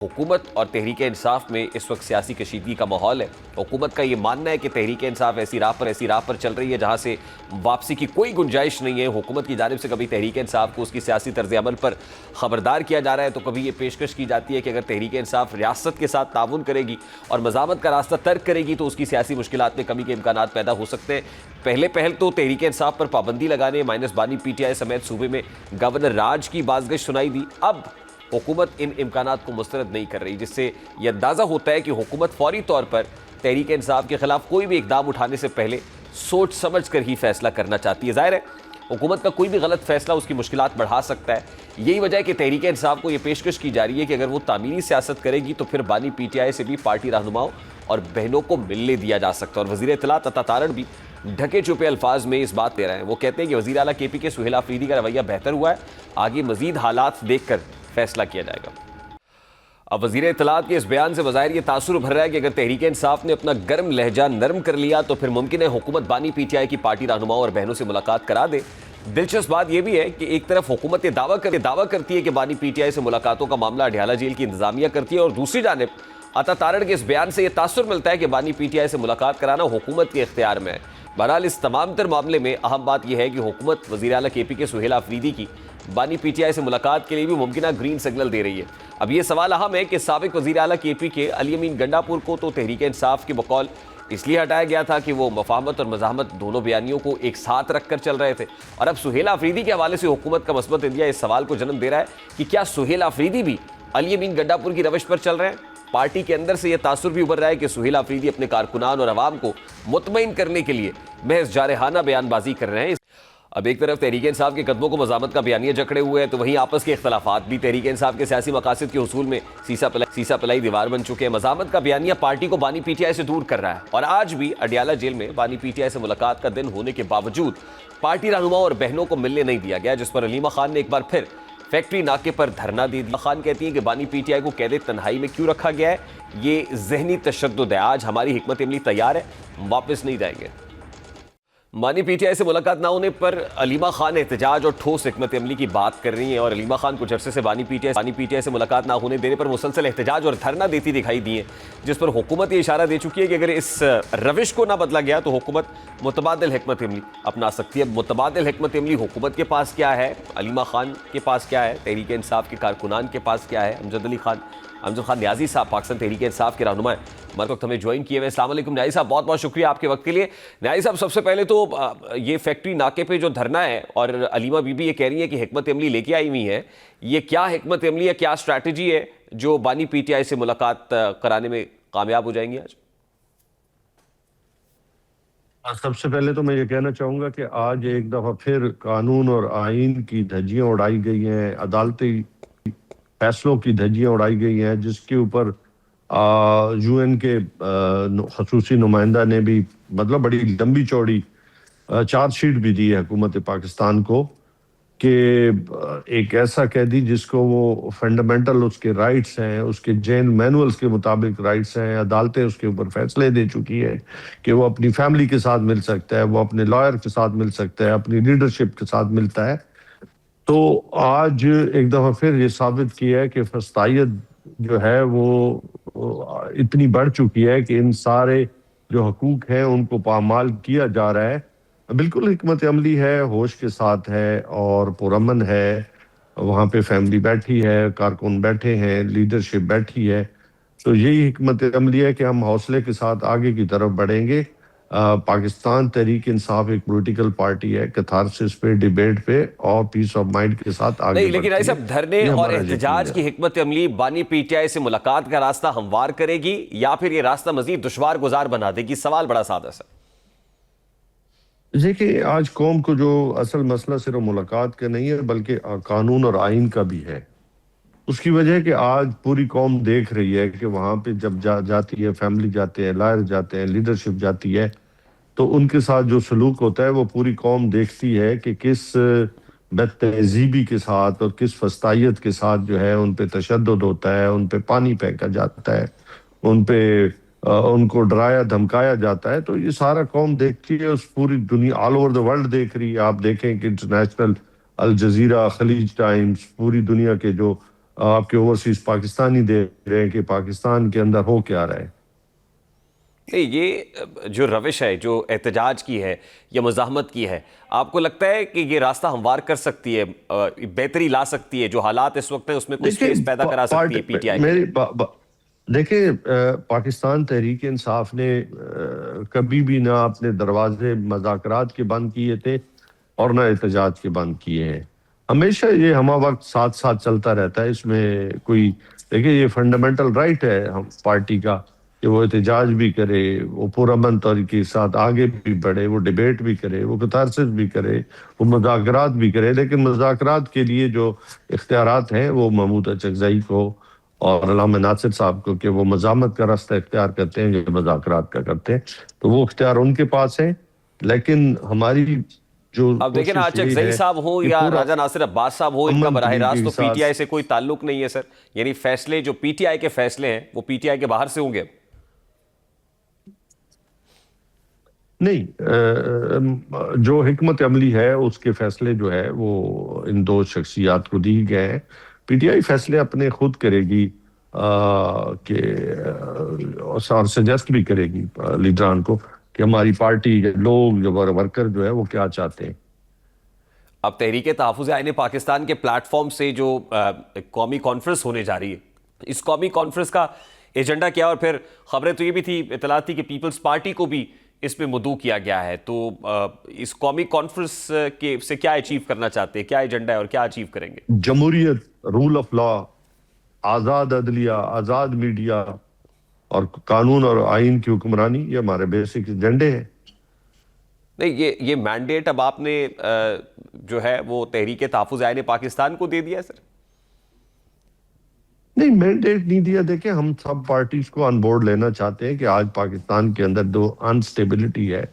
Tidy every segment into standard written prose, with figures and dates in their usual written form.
हुकूमत और तहरीक इंसाफ में इस वक्त सियासी कशीदगी का माहौल है। हुकूमत का ये मानना है कि तहरीक इंसाफ ऐसी राह पर चल रही है जहां से वापसी की कोई गुंजाइश नहीं है। हुकूमत की जानिब से कभी तहरीक इंसाफ को उसकी सियासी तर्ज अमल पर खबरदार किया जा रहा है, तो कभी ये पेशकश की जाती है कि अगर तहरीक इंसाफ रियासत के साथ ताउन करेगी और मज़ामत का रास्ता तर्क करेगी तो उसकी सियासी मुश्किलात में कमी के इम्कान पैदा हो सकते हैं। पहल तो तहरीक इंसाफ पर पाबंदी लगाने माइनस बानी PTI समेत सूबे में गवर्नर राज की बाज़गश सुनाई दी। अब हुकूमत इन इम्कानात को मुस्तरद नहीं कर रही, जिससे यह अंदाज़ा होता है कि हुकूमत फौरी तौर पर तहरीक इंसाफ के खिलाफ कोई भी इकदाम उठाने से पहले सोच समझ कर ही फैसला करना चाहती है। ज़ाहिर है हुकूमत का कोई भी गलत फैसला उसकी मुश्किलात बढ़ा सकता है। यही वजह है कि तहरीक इंसाफ को यह पेशकश की जा रही है कि अगर वो तामीरी सियासत करेगी तो फिर बानी PTI से भी पार्टी रहनुमाओं और बहनों को मिलने दिया जा सकता है। और वज़ीर इत्तलात अता तारड़ भी ढके छुपे अल्फाज में इस बात दे रहे हैं। वो कहते हैं कि वज़ीर आला KP के सुहेल आफरीदी का रवैया बेहतर हुआ है, आगे मजीद हालात देख कर फैसला किया जाएगा। अब वज़ीर इत्तलात के इस बयान से बज़ाहिर ये तासुर भर रहा है कि अगर तहरीक इंसाफ ने अपना गर्म लहजा नरम कर लिया तो फिर मुमकिन है हुकूमत बानी PTI की पार्टी रहनुमाओं और बहनों से मुलाकात करा दे। दिलचस्प बात यह भी है कि एक तरफ हुकूमत दावा करती है कि बानी PTI से मुलाकातों का मामला अडयाला जेल की इंतजामिया करती है, और दूसरी जानिब अता तारड़ के इस बयान से यह तासुर मिलता है कि बानी PTI से मुलाकात कराना हुकूमत के इख्तियार में है। बहरहाल इस तमाम तर मामले में अहम बात यह है कि हुकूमत वज़ीर आला KP के सुहेल आफरीदी की बानी PTI से मुलाकात के लिए भी मुमकिन ग्रीन सिग्नल दे रही है। अब यह सवाल अहम है कि साबिक वज़ीर आला KP के अली अमीन गंडापुर को तो तहरीक इंसाफ के बकौल इसलिए हटाया गया था कि वो मफाहमत और मज़ाहमत दोनों बयानियों को एक साथ रखकर चल रहे थे, और अब सुहेल आफरीदी के हवाले से हुकूमत का मसबत इंडिया इस सवाल को जन्म दे रहा है कि क्या सुहेल आफरीदी भी अली अमीन गंडापुर की रवश पर चल रहे हैं। पार्टी के अंदर से यह तासुर भी उभर रहा है कि सुहेल आफरीदी अपने कारकुनान और अवाम को मुतमईन करने के लिए महज जारहाना बयानबाजी कर रहे हैं। अब एक तरफ तहरीक इंसाफ के कदमों को मज़ामत का बयानिया जकड़े हुए हैं, तो वहीं आपस के इख्तलाफात भी तहरीक इंसाफ के सियासी मकासद के हुसूल में सीसा पलाई दीवार बन चुके हैं। मज़ामत का बयानिया पार्टी को बानी PTI से दूर कर रहा है, और आज भी अडयाला जेल में बानी PTI से मुलाकात का दिन होने के बावजूद पार्टी रहनुमाओं और बहनों को मिलने नहीं दिया गया, जिस पर अलीमा खान ने एक बार फिर फैक्ट्री नाके पर धरना दे दिया। खान कहती है कि बानी PTI को कैद तन्हाई में क्यों रखा गया है, ये जहनी तशद्दुद है। आज हमारी हिकमत अमली तैयार है, वापस नहीं जाएंगे। बानी PTI से मुलाकात ना होने पर अलीमा खान एहतजाज और ठोस हिकमत अमली की बात कर रही हैं, और अलीमा खान कुछ अरसे से बानी PTI से मुलाकात ना होने देने पर मुसलसल एहतजाज और धरना देती दिखाई दी है, जिस पर हुकूमत ये इशारा दे चुकी है कि अगर इस रविश को ना बदला गया तो हुकूमत मुतबादिल हिकमत अमली अपना सकती है। मुतबादिल हिकमत अमली हुकूमत के पास क्या है, अलीमा खान के पास क्या है, तहरीक इंसाफ के कारकुनान के पास क्या है। अमजद खान न्याजी साहब पाकिस्तान तहरीक इंसाफ के रहनुमा हमारे वक्त हमें ज्वाइन किए हुए। अस्सलाम वालेकुम न्याजी साहब, बहुत बहुत शुक्रिया आपके वक्त के लिए। न्याजी साहब, सबसे पहले तो ये फैक्ट्री नाके पे जो धरना है और अलीमा बीबी ये कह रही है कि हिकमत अमली लेके आई हुई है, ये क्या हिकमत अमली है, क्या स्ट्रैटेजी है जो बानी PTI से मुलाकात कराने में कामयाब हो जाएंगी आज? सबसे पहले तो मैं ये कहना चाहूंगा कि आज एक दफा फिर कानून और आइन की धज्जियां उड़ाई गई हैं, अदालती फैसलों की धज्जियां उड़ाई गई हैं, जिसके ऊपर UN के खसूसी नुमाइंदा ने भी मतलब बड़ी लंबी चौड़ी चार्जशीट भी दी है हुकूमत पाकिस्तान को कि एक ऐसा कैदी जिसको वो फंडामेंटल उसके राइट्स हैं, उसके जेल मैनुअल्स के मुताबिक राइट्स हैं, अदालतें उसके ऊपर फैसले दे चुकी है कि वो अपनी फैमिली के साथ मिल सकता है, वो अपने लॉयर के साथ मिल सकता है, अपनी लीडरशिप के साथ मिलता है। तो आज एक दफा फिर ये साबित किया है कि फस्तायत जो है वो इतनी बढ़ चुकी है कि इन सारे जो हकूक हैं उनको पामाल किया जा रहा है। बिल्कुल हिकमत अमली है, होश के साथ है और पुरअमन है। वहाँ पे फैमिली बैठी है, कारकुन बैठे हैं, लीडरशिप बैठी है। तो यही हिकमत अमली है कि हम हौसले के साथ आगे की तरफ बढ़ेंगे। पाकिस्तान तहरीक इंसाफ एक पॉलिटिकल पार्टी है, कैथारसिस पे, डिबेट पे और पीस ऑफ माइंड के साथ आगे नहीं, लेकिन ऐसा धरने और एहतजाज की हिकमत अमली बानी PTI से मुलाकात का रास्ता हमवार करेगी या फिर ये रास्ता मजीद दुश्वार गुजार बना देगी? सवाल बड़ा सादा सा। देखिए, आज कौम को जो असल मसला सिर्फ मुलाकात का नहीं है बल्कि कानून और आइन का भी है। उसकी वजह है कि आज पूरी कौम देख रही है कि वहां पे जब जाती है, फैमिली जाते हैं, लायर जाते हैं, लीडरशिप जाती है, तो उनके साथ जो सलूक होता है वो पूरी कौम देखती है कि किस बदतहजीबी के साथ और किस फस्तायत के साथ जो है उन पे तशद्दुद होता है, उन पे पानी फेंका जाता है, उन पे उनको डराया धमकाया जाता है। तो ये सारा कौम देखती है, उस पूरी दुनिया ऑल ओवर द वर्ल्ड देख रही है। आप देखें कि इंटरनेशनल अल जजीरा, खलीज टाइम्स, पूरी दुनिया के जो आपके ओवरसीज पाकिस्तानी दे रहे हैं कि पाकिस्तान के अंदर हो क्या रहा है। नहीं, ये जो रविश है, जो एहतजाज की है या मुज़ाहमत की है, आपको लगता है कि ये रास्ता हमवार कर सकती है, बेहतरी ला सकती है, जो हालात इस वक्त है उसमें कोई देखिए स्पेस पैदा करा सकती है पीटीआई के लिए? देखिए पाकिस्तान तहरीक इंसाफ ने कभी भी ना अपने दरवाजे मज़ाकरात के बंद किए थे और ना एहतजाज के बंद किए हैं। हमेशा ये हमा वक्त साथ साथ चलता रहता है। इसमें कोई, देखिए ये फंडामेंटल राइट है हम पार्टी का कि वो एहतजाज भी करे, वो पुरअमन तरीके के साथ आगे भी बढ़े, वो डिबेट भी करे, वो कतारसिस भी करे, वो मुज़ाकरात भी करे। लेकिन मुज़ाकरात के लिए जो इख्तियारात हैं वो महमूद अचकज़ई को और अल्लामा नासिर साहब को, कि वो मज़ामत का रास्ता इख्तियार करते हैं जो मुज़ाकरात का करते हैं, तो वो इख्तियार उनके पास है। लेकिन हमारी जो अब देखिए ना, कोशिश यही अचकज़ई है साहब हो कि या पूरा राजा नासिर अब्बास साहब हो, इनका अमन बराह तरीके रास्त के तो साथ। पीटीआई से कोई ताल्लुक नहीं है सर। यानी फैसले जो पीटीआई के फैसले हैं वो पीटीआई के बाहर से होंगे। नहीं, जो हिकमत अमली है उसके फैसले जो है वो इन दो शख्सियात को दी गए हैं। पीटीआई फैसले अपने खुद करेगी कि और सजेस्ट भी करेगी लीडरान को कि हमारी पार्टी के लोग जो वर्कर जो है वो क्या चाहते हैं। अब तहरीके तहफ़्फ़ुज़ आईन पाकिस्तान के प्लेटफॉर्म से जो कौमी कॉन्फ्रेंस होने जा रही है, इस कौमी कॉन्फ्रेंस का एजेंडा क्या है? और फिर खबरें तो ये भी थी, इतला थी कि पीपल्स पार्टी को भी इसमें मदऊ किया गया है। तो इस कौमी कॉन्फ्रेंस के से क्या अचीव करना चाहते हैं, क्या एजेंडा है और क्या अचीव करेंगे? जमहूरियत, रूल ऑफ लॉ, आज़ाद अदलिया, आज़ाद मीडिया और कानून और आइन की हुक्मरानी, ये हमारे बेसिक एजेंडे हैं। नहीं, ये मैंडेट अब आपने जो है वो तहरीके तहफ़्फ़ुज़ आईन पाकिस्तान को दे दिया है सर? नहीं, मैंडेट नहीं दिया। देखिए हम सब पार्टीज को ऑन बोर्ड लेना चाहते हैं कि आज पाकिस्तान के अंदर दो अनस्टेबिलिटी है,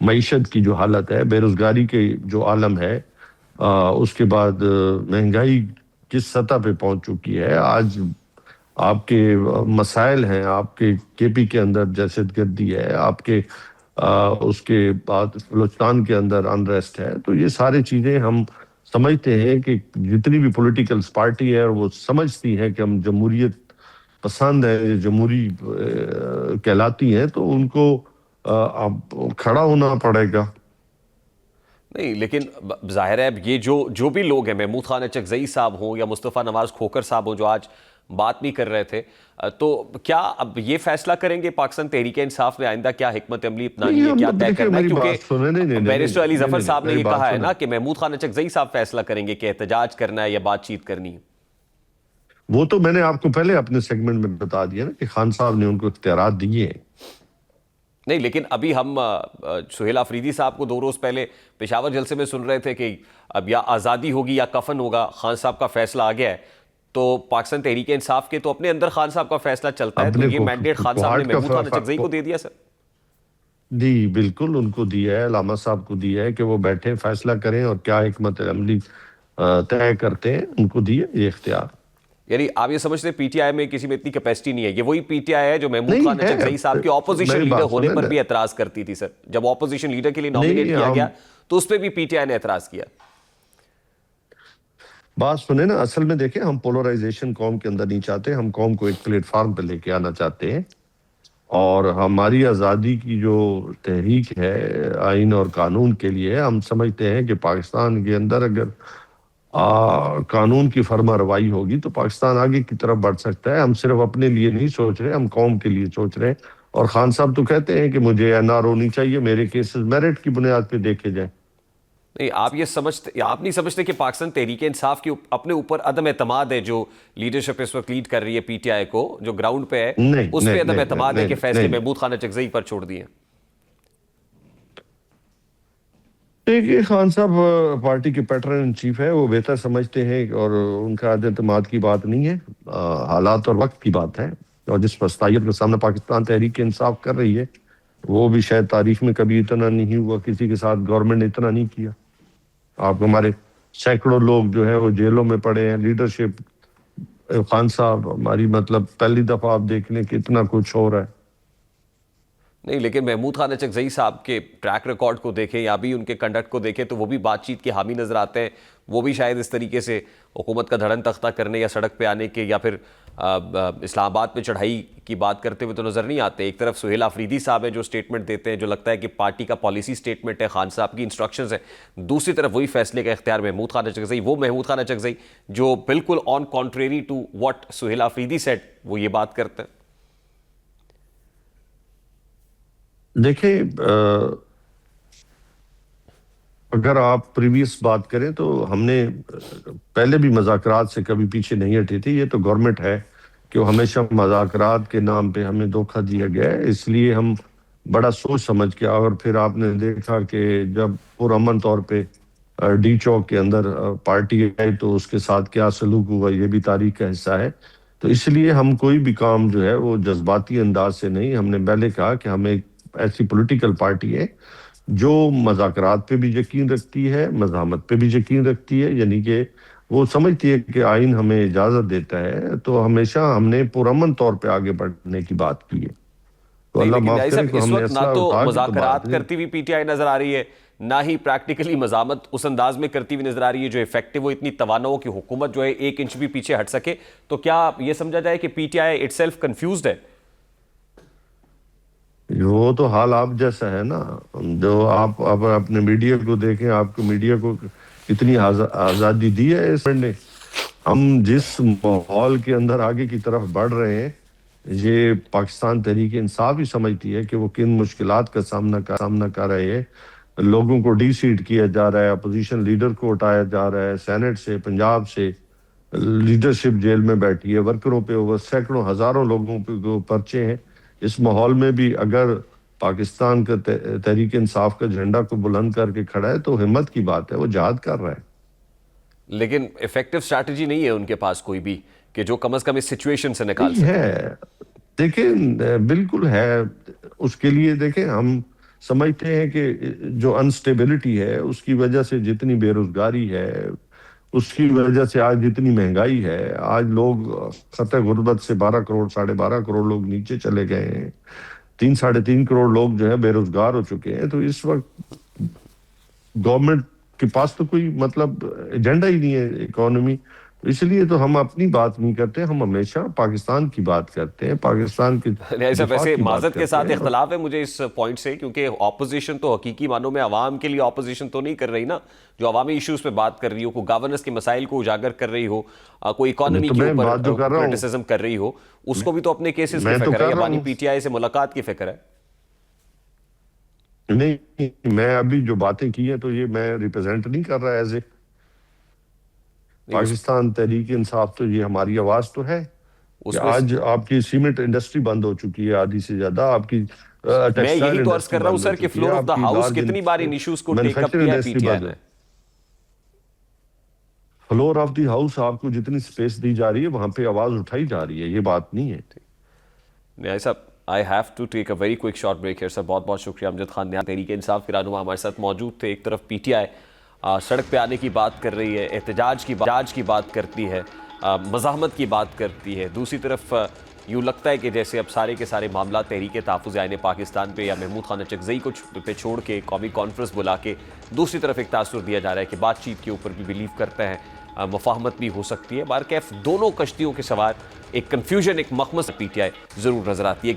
मईशत की जो हालत है, बेरोजगारी के जो आलम है, उसके बाद महंगाई किस सतह पे पहुंच चुकी है। आज आपके मसाइल हैं, आपके केपी के अंदर दहशतगर्दी है, आपके उसके बाद बलूचिस्तान के अंदर अनरेस्ट है। तो ये सारी चीजें हम समझते हैं कि जितनी भी पॉलिटिकल पार्टी है और वो समझती है कि हम जमहूरियत पसंद है, जमहूरी कहलाती हैं, तो उनको अब खड़ा होना पड़ेगा। नहीं, लेकिन जाहिर है अब ये जो भी लोग हैं, महमूद खान अचकज़ई साहब हों या मुस्तफ़ा नवाज खोखर साहब हों, जो आज बात भी कर रहे थे, तो क्या अब ये फैसला करेंगे पाकिस्तान तहरीक इंसाफ में आइंदा क्या हिकमत अमली अपनानी नहीं, है, क्या हम तय देखिए करना है? मेरी बात सुने। नहीं क्योंकि नहीं बैरिस्टर अली जफर साहब ने मेरी ये बात कहा है सुने। ना कि महमूद खान अचकज़ई साहब फैसला करेंगे कि एहतजाज करना है या बातचीत करनी है। वो तो मैंने आपको पहले अपने सेगमेंट में बता दिया ना कि खान साहब ने उनको इख्तियारात दिए हैं। नहीं, लेकिन अभी हम सुहेल अफरीदी साहब को 2 रोज पहले पेशावर जलसे में सुन रहे थे कि अब या आज़ादी होगी या कफन होगा। खान साहब का फैसला आ गया है, तो पाकिस्तान तहरीक इंसाफ के तो अपने अंदर खान साहब का फैसला चलता है, तो ये मैंडेट खान साहब ने महमूद खान अचकज़ई को दे दिया सर। जी बिल्कुल, उनको दिया है, लामा साहब को दिया है कि वो बैठे फैसला करें और क्या हिकमत अमली तय करते हैं, उनको दिया ये इख्तियार। यानी आप ये समझते हैं पीटीआई में किसी में इतनी कैपेसिटी नहीं है? ये वही पीटीआई है जो महमूद नहीं खान है। अचकज़ई साहब के ऑपोजिशन मेरी लीडर बात होने सुने पर ना। भी एतराज करती थी सर। जब ऑपोजिशन लीडर के लिए नहीं, नॉमिनेट किया हम गया तो उस पर भी पीटीआई ने एतराज किया। बात सुने ना, असल में देखें हम पोलराइजेशन कौम के अंदर नहीं चाहते। हम कौम को एक प्लेटफार्म पे लेके आना चाहते हैं और हमारी आज़ादी की जो तहरीक है आइन और कानून के लिए, हम समझते हैं कि पाकिस्तान के अंदर अगर कानून की फर्मा रवाई होगी तो पाकिस्तान आगे की तरफ बढ़ सकता है। हम सिर्फ अपने लिए नहीं सोच रहे, हम कौम के लिए सोच रहे हैं। और खान साहब तो कहते हैं कि मुझे एनआर होनी चाहिए, मेरे केसेस मेरिट की बुनियाद पे देखे जाएं। नहीं, आप नहीं समझते कि पाकिस्तान तहरीक इंसाफ के अपने ऊपर अदम एतमाद है, जो लीडरशिप इस वक्त लीड कर रही है पीटीआई को, जो ग्राउंड पे है, नहीं उस नहीं पे अदम नहीं एतमाद है नहीं कि फैसले नहीं महमूद खान अचकज़ई पर छोड़ दिए? देखिए खान साहब पार्टी के पैटर्न इन चीफ है, वो बेहतर समझते हैं और उनका एतमाद की बात नहीं है, हालात और वक्त की बात है। और जिस वस्तायत का सामना पाकिस्तान तहरीक इंसाफ कर रही है, वो भी शायद तारीख में कभी इतना नहीं हुआ, किसी के साथ गवर्नमेंट ने इतना नहीं किया। आप हमारे सैकड़ों लोग जो है वो जेलों में पड़े हैं, लीडरशिप खान साहब हमारी, मतलब पहली दफा आप देख लें कि इतना कुछ हो रहा है। नहीं, लेकिन महमूद खान अचकज़ई साहब के ट्रैक रिकॉर्ड को देखें या भी उनके कंडक्ट को देखें तो वो भी बातचीत के हामी नजर आते हैं। वो भी शायद इस तरीके से हुकूमत का धड़न तख्ता करने या सड़क पे आने के या फिर इस्लामाबाद में चढ़ाई की बात करते हुए तो नज़र नहीं आते। एक तरफ सुहेल आफरीदी साहब हैं जो स्टेटमेंट देते हैं, जो लगता है कि पार्टी का पॉलिसी स्टेटमेंट है, खान साहब की इंस्ट्रक्शंस है। दूसरी तरफ वही फैसले का इख्तियार महमूद खान अचकज़ई, वो महमूद खान अचकज़ई जो बिल्कुल on contrary to what Suhail Afridi said वो ये बात करते हैं। देखें, अगर आप प्रीवियस बात करें तो हमने पहले भी मज़ाकरात से कभी पीछे नहीं हटे थे। ये तो गवर्नमेंट है कि वो हमेशा मज़ाकरात के नाम पे हमें धोखा दिया गया है, इसलिए हम बड़ा सोच समझ के। और फिर आपने देखा कि जब पुरअमन तौर पे डी चौक के अंदर पार्टी आई तो उसके साथ क्या सलूक हुआ, ये भी तारीख का हिस्सा है। तो इसलिए हम कोई भी काम जो है वो जज्बाती अंदाज से नहीं, हमने पहले कहा कि हम एक ऐसी पॉलिटिकल पार्टी है जो मज़ाकरात पे भी यकीन रखती है, मज़ाहमत पे भी यकीन रखती है, यानी कि वो समझती है कि आइन हमें इजाज़त देता है। तो हमेशा हमने पुरअमन तौर पे आगे बढ़ने की बात की है। तो नहीं, अल्लाह लेकिन माफ भाई करे साहब कि इस हमने वक्त ना असला तो उठा के तो मज़ाकरात बात नहीं। करती हुई पीटीआई नजर आ रही है, ना ही प्रैक्टिकली मज़ामत उस अंदाज में करती हुई नजर आ रही है जो इफेक्टिव हो, इतनी तवाना हो कि हुकूमत जो है 1 इंच भी पीछे हट सके। तो क्या ये समझा जाए कि पीटीआई इटसेल्फ कंफ्यूज्ड है? वो तो हाल आप जैसा है ना। जो आप अपने मीडिया को देखें, आपको मीडिया को इतनी आज़ादी दी है इस ने। हम जिस माहौल के अंदर आगे की तरफ बढ़ रहे हैं, ये पाकिस्तान तहरीक इंसाफ ही समझती है कि वो किन मुश्किलात का सामना कर रहे हैं। लोगों को डी सीट किया जा रहा है, अपोजिशन लीडर को उठाया जा रहा है सेनेट से, पंजाब से। लीडरशिप जेल में बैठी है, वर्करों पे ओवर सैकड़ों हजारों लोगों पे को पर्चे हैं। इस माहौल में भी अगर पाकिस्तान का तहरीक इंसाफ का झंडा को बुलंद करके खड़ा है तो हिम्मत की बात है, वो जिहाद कर रहा है। लेकिन इफेक्टिव स्ट्रैटेजी नहीं है उनके पास कोई भी कि जो कम से कम इस सिचुएशन से निकाल नहीं सके। है, देखें बिल्कुल है। उसके लिए देखें, हम समझते हैं कि जो अनस्टेबिलिटी है उसकी वजह से जितनी बेरोजगारी है, उसकी वजह से आज जितनी महंगाई है, आज लोग खतरे गुर्बत से 12 करोड़ 12.5 करोड़ लोग नीचे चले गए हैं। 3-3.5 करोड़ लोग जो है बेरोजगार हो चुके हैं। तो इस वक्त गवर्नमेंट के पास तो कोई मतलब एजेंडा ही नहीं है इकोनॉमी। इसलिए तो हम अपनी बात नहीं करते, हम हमेशा पाकिस्तान की बात करते हैं, पाकिस्तान की ऐसा दिफा वैसे की बात माजरत के करते साथ हैं। इख्तलाफ है मुझे इस पॉइंट से, क्योंकि ऑपोजिशन तो हकीकी मानों में आवाम के लिए ऑपोजिशन तो नहीं कर रही ना, जो अवामी इश्यूज पे बात कर रही हो, कोई गवर्नेंस के मसाइल को उजागर कर रही हो, कोई इकोनॉमी तो के मैं ऊपर बात जो कर रहा हूँ, क्रिटिसिज्म कर रही हो, उसको भी तो अपने केसेस की मैं तो फिक्र है, कर या रहा बानी हूँ। पीटीआई से मुलाकात की फिक्र है? नहीं, मैं अभी जो बातें की हैं तो ये मैं रिप्रेजेंट नहीं कर रहा एज ए पाकिस्तान तहरीक इंसाफ। तो ये हमारी आवाज तो है कि उसमें आज आपकी सीमेंट इंडस्ट्री बंद हो चुकी है, आधी से ज्यादा आपकी मैं टेक्सटाइल यही तो अर्ज इंडस्ट्री कर रहा हूं बंद हो सर कि चुकी फ्लोर है, ऑफ द आपकी हाउस लार्ज कितनी बार इन इश्यूज को टेकअप मैन्युफैक्चरिंग किया है इंडस्ट्री पीटीआई बंद ने? है। फ्लोर ऑफ द हाउस आपको जितनी स्पेस दी जा रही है वहां पे आवाज उठाई जा रही है, ये बात नहीं है। न्याय साहब, I have to take a very quick short break here sir. बहुत बहुत शुक्रिया। अमजद खान न्याय तहरीक इंसाफ के रहनुमा हमारे साथ मौजूद थे। एक तरफ पीटीआई सड़क पे आने की बात कर रही है, एहतजाज की बात करती है, मज़ाहमत की बात करती है। दूसरी तरफ यूँ लगता है कि जैसे अब सारे के सारे मामला तहरीक तहफ़्फ़ुज़ आईन पाकिस्तान पे या महमूद खान अचकज़ई को पे छोड़ के कौमी कॉन्फ्रेंस बुला के दूसरी तरफ एक तासुर दिया जा रहा है कि बातचीत के ऊपर भी बिलीव करते हैं, मुफाहमत भी हो सकती है। बार कैफ दोनों कश्तियों के सवार एक कन्फ्यूजन, एक मखमस पीटीआई ज़रूर नज़र आती है।